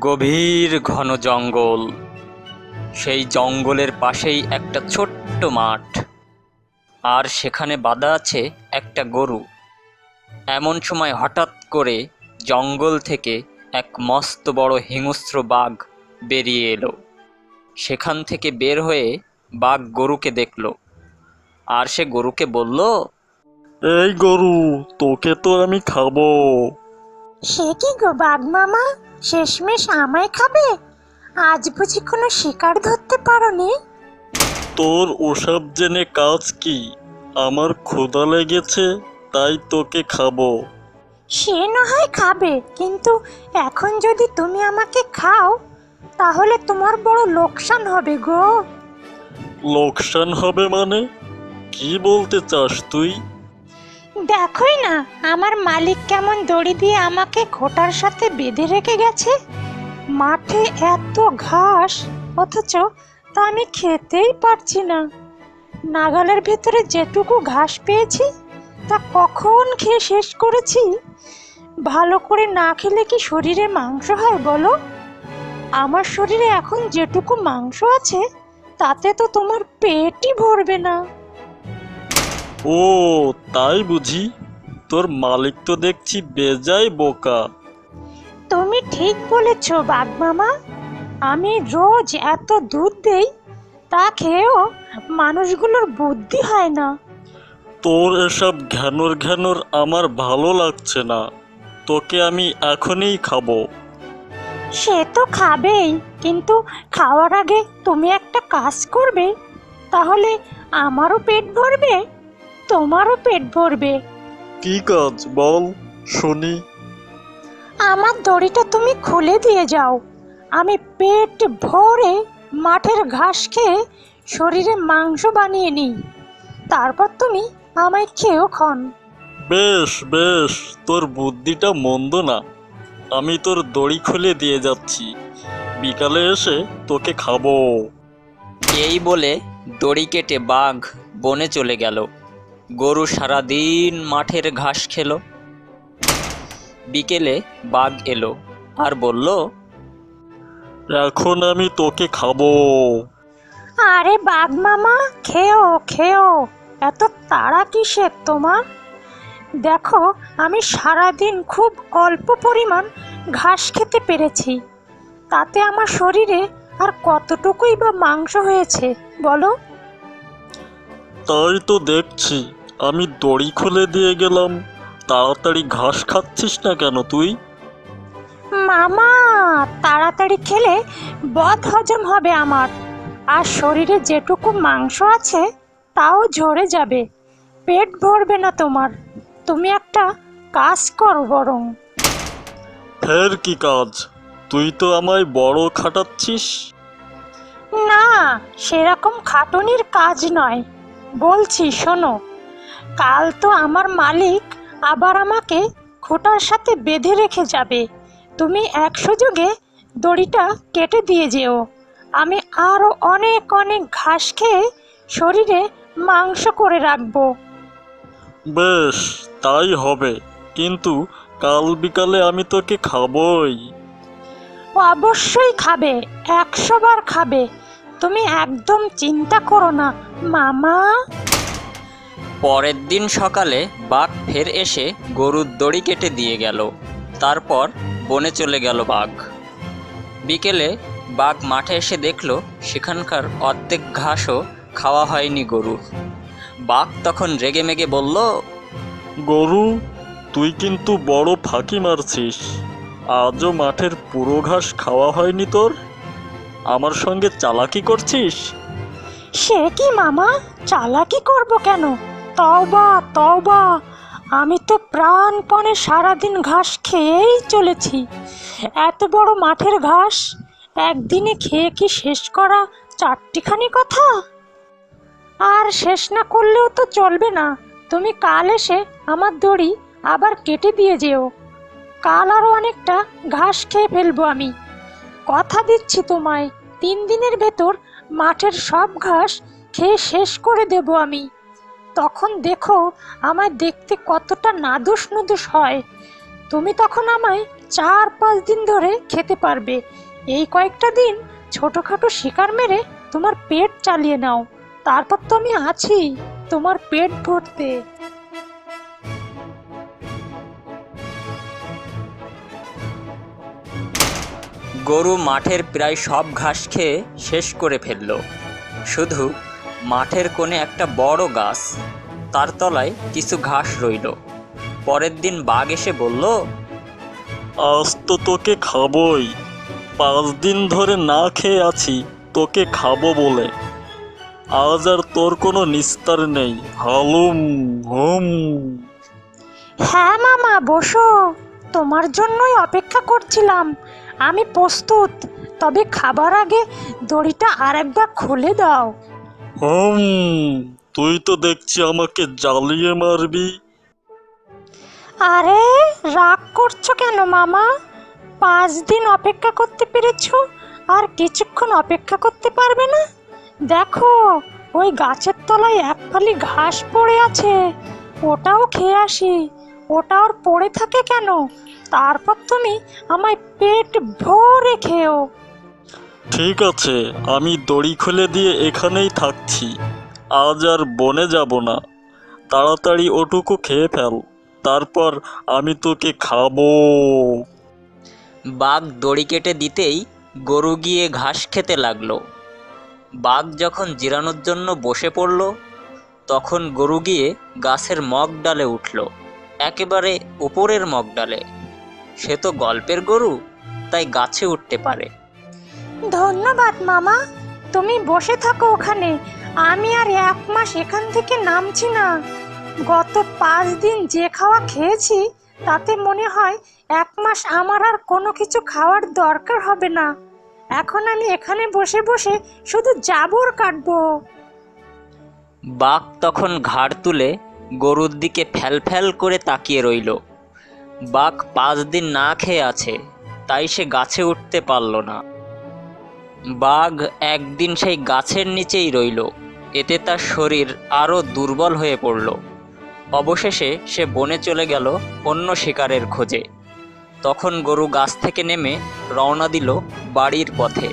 গভীর ঘন জঙ্গল। সেই জঙ্গলের পাশেই একটা ছোট্ট মাঠ, আর সেখানে বাঁধা আছে একটা গরু। এমন সময় হঠাৎ করে জঙ্গল থেকে এক মস্ত বড় হিংস্র বাঘ বেরিয়ে এলো। সেখান থেকে বের হয়ে বাঘ গরুকে দেখল, আর সে গরুকে বলল, এই গরু, তোকে তো আমি খাবো। সে কি গো বাঘ মামা, শেষমেশ আমায় খাবে? আজ বুঝি কোনো শিকার ধরতে পারোনি? তোর ওসব জেনে কাজ কি? আমার ক্ষুধা লেগেছে, তাই তোকে খাবো। সে না হয় খাবে, কিন্তু এখন যদি তুমি আমাকে খাও তাহলে তোমার বড় লোকসান হবে গো। লোকসান হবে মানে? কি বলতে চাস তুই? দেখোই না আমার মালিক কেমন দড়ি দিয়ে আমাকে খোঁটার সাথে বেঁধে রেখে গেছে। মাঠে এত ঘাস, অথচ তা আমি খেতেই পারছি না। নাগালের ভেতরে যেটুকু ঘাস পেয়েছি তা কখন খেয়ে শেষ করেছি। ভালো করে না খেলে কি শরীরে মাংস হয় বলো? আমার শরীরে এখন যেটুকু মাংস আছে তাতে তো তোমার পেটই ভরবে না। ও তাই বুঝি? তোর মালিক তো দেখছি বেজায় বোকা। তুমি ঠিক বলেছ বাঘ মামা। আমি রোজ এত দুধ দেই, তা খেয়েও মানুষগুলোর বুদ্ধি হয় না। তোর এসব ঘ্যানোর ঘ্যানোর আমার ভালো লাগছে না। তোকে আমি এখনই খাবো। সে তো খাবেই, কিন্তু খাওয়ার আগে তুমি একটা কাজ করবে, তাহলে আমারও পেট ভরবে, তোমারও পেট ভরবে। কি কাজ বল শুনি। আমার দড়িটা তুমি খুলে দিয়ে যাও। আমি পেট ভরে মাঠের ঘাস খেয়ে শরীরে মাংস বানিয়ে নিই, তারপর তুমি আমায় খেয়েও খন। বেশ বেশ, তোর বুদ্ধিটা মন্দ না। আমি তোর দড়ি খুলে দিয়ে যাচ্ছি, বিকালে এসে তোকে খাবো। এই বলে দড়ি কেটে বাঘ বনে চলে গেল। গরু সারাদিন মাঠের ঘাস খেলো। বিকেলে বাঘ এলো আর বলল, এখন আমি তোকে খাবো। আরে বাঘ মামা, খেও খেও, এত তাড়া কিসের তোমার? দেখো আমি সারাদিন খুব অল্প পরিমাণ ঘাস খেতে পেরেছি, তাতে আমার শরীরে আর কতটুকুই বা মাংস হয়েছে বলো? তাই তো দেখছি, আমি দড়ি খুলে দিয়ে গেলাম, তাড়াতাড়ি ঘাস খাচ্ছিস না কেন তুই? মামা, তাড়াতাড়ি খেলে বদ হজম হবে আমার, আর শরীরে যেটুকু মাংস আছে তাও ঝরে যাবে, পেট ভরবে না তোমার। তুমি একটা কাজ করো বরং। ফের কি কাজ? তুই তো আমায় বড় খাটাচ্ছিস। না, সেরকম খাটুনির কাজ নয়, বলছি শোনো। কাল তো আমার মালিক আবার আমাকে খোঁটার সাথে বেঁধে রেখে যাবে। তুমি এক সুযোগে দড়িটা কেটে দিয়ে যেও। আমি আরও অনেক অনেক ঘাস খেয়ে শরীরে মাংস করে রাখবো। বেশ, তাই হবে, কিন্তু কাল বিকালে আমি তোকে খাবই। অবশ্যই খাবে, 100 বার খাবে। তুমি একদম চিন্তা করো না মামা। পরের দিন সকালে বাঘ ফের এসে গরুর দড়ি কেটে দিয়ে গেল। তারপর বনে চলে গেল বাঘ। বিকেলে বাঘ মাঠে এসে দেখল সেখানকার অর্ধেক ঘাসও খাওয়া হয়নি গরুর। বাঘ তখন রেগেমেগে বলল, গরু, তুই কিন্তু বড় ফাঁকি মারছিস। আজও মাঠের পুরো ঘাস খাওয়া হয়নি তোর। আমার সঙ্গে চালাকি করছিস? সে কি মামা, চালাকি করব কেন? তওবা তওবা, আমি তো প্রাণপণে সারাদিন ঘাস খেয়েই চলেছি। এত বড় মাঠের ঘাস একদিনে খেয়ে কি শেষ করা 4টিখানি কথা? আর শেষ না করলেও তো চলবে না। তুমি কাল এসে আমার দড়ি আবার কেটে দিয়ে যেও। কাল আরও অনেকটা ঘাস খেয়ে ফেলবো আমি। কথা দিচ্ছি তোমায়, 3 দিনের ভেতর মাঠের সব ঘাস খেয়ে শেষ করে দেব আমি। তখন দেখো আমায় দেখতে কতটা নাদুস নুদুস হয়। তুমি তখন আমায় 4-5 দিন ধরে খেতে পারবে। এই কয়েকটা দিন ছোটখাটো শিকার মেরে তোমার পেট চালিয়ে নাও, তারপর তো আমি আছি তোমার পেট ভরতে। গরু মাঠের প্রায় সব ঘাস খেয়ে শেষ করে ফেলল। শুধু মাঠের কোণে একটা বড় গাছ, তার তলায় কিছু ঘাস রইল। পরের দিন বাঘ এসে বলল, আজ তো তোকে খাবই। 5 দিন ধরে না খেয়ে আছি তোকে খাবো বলে। আজ আর তোর কোনো নিস্তার নেই। হালুম হুম। হ্যাঁ মামা, বসো, তোমার জন্যই অপেক্ষা করছিলাম। আমি প্রস্তুত, তবে খাবার আগে দড়িটা আরেকবার খুলে দাও। হুম, তুই তো দেখছি আমাকে জ্বালিয়ে মারবি। আরে রাগ করছো কেন মামা? 5 দিন অপেক্ষা করতে পেরেছো, আর কিছুক্ষণ অপেক্ষা করতে পারবে না? দেখো, ওই গাছের তলায় এক ফালি ঘাস পড়ে আছে, ওটাও খেয়ে আসি। ওটা আর পড়ে থাকে কেন? তারপর তুমি আমায় পেট ভরে খেও। ঠিক আছে, আমি দড়ি খুলে দিয়ে এখানেই থাকছি। আজ আর বনে যাব না। তাড়াতাড়ি ওটুকু খেয়ে ফেল, তারপর আমি তোকে খাবো। বাঘ দড়ি কেটে দিতেই গরু গিয়ে ঘাস খেতে লাগলো। বাঘ যখন জিরানোর জন্য বসে পড়ল, তখন গরু গিয়ে গাছের মগ ডালে উঠল, একেবারে উপরের মগ ডালে। সে তো গল্পের গরু, তাই গাছে উঠতে পারে। ধন্যবাদ মামা, তুমি বসে থাকো ওখানে। আমি আর 1 মাস এখান থেকে নামছি না। গত 5 দিন যে খাওয়া খেয়েছি, তাতে মনে হয় 1 মাস আমার আর কোনো কিছু খাওয়ার দরকার হবে না। এখন আমি এখানে বসে বসে শুধু জাবর কাটবো। বাঘ তখন ঘাড় তুলে গরুর দিকে ফ্যাল করে তাকিয়ে রইল। বাঘ 5 দিন না খেয়ে আছে, তাই সে গাছে উঠতে পারল না। বাঘ একদিন সেই গাছের নিচেই রইল। এতে তার শরীর আরও দুর্বল হয়ে পড়ল। অবশেষে সে বনে চলে গেল অন্য শিকারের খোঁজে। তখন গরু গাছ থেকে নেমে রওনা দিল বাড়ির পথে।